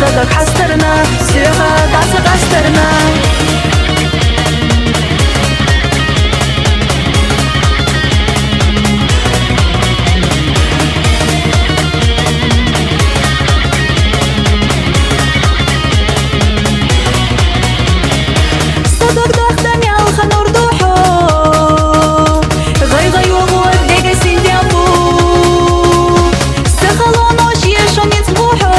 صدق حسترنا سيغا دعسق أسترنا صدق دختم يا الخنور دوحو غي غي وغوات ديقا سينديابو سخلونوش يشون يتبوحو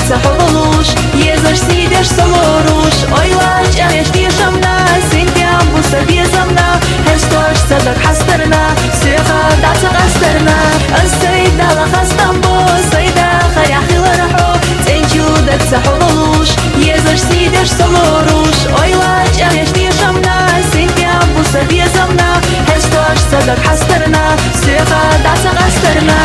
سحولوش يزر سيدش سلوروش ойлач аяш тишамна синтям буса безамна хестош садак хастарна сыха дацак астарна асайдала хастамбо сайда харяхилархо ценчудак сахолуш يزر سيدش سلوروش ойлач аяш тишамна синтям буса безамна хестош садак хастарна сыха дацак астарна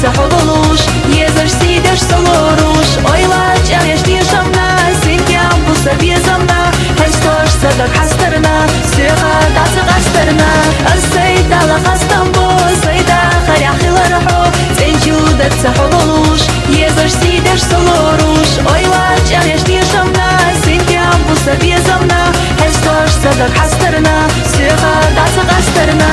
سحولوش يزر سيدش سلوروش ойлач аяш тишамна синтям буса безамна хестош садак хастарна сыха дацак астарна асайдала хастамбо сайда харяхилархо ценчудак сахолуш يزر سيدش سلوروش ойлач аяш тишамна синтям буса безамна хестош садак хастарна сыха дацак астарна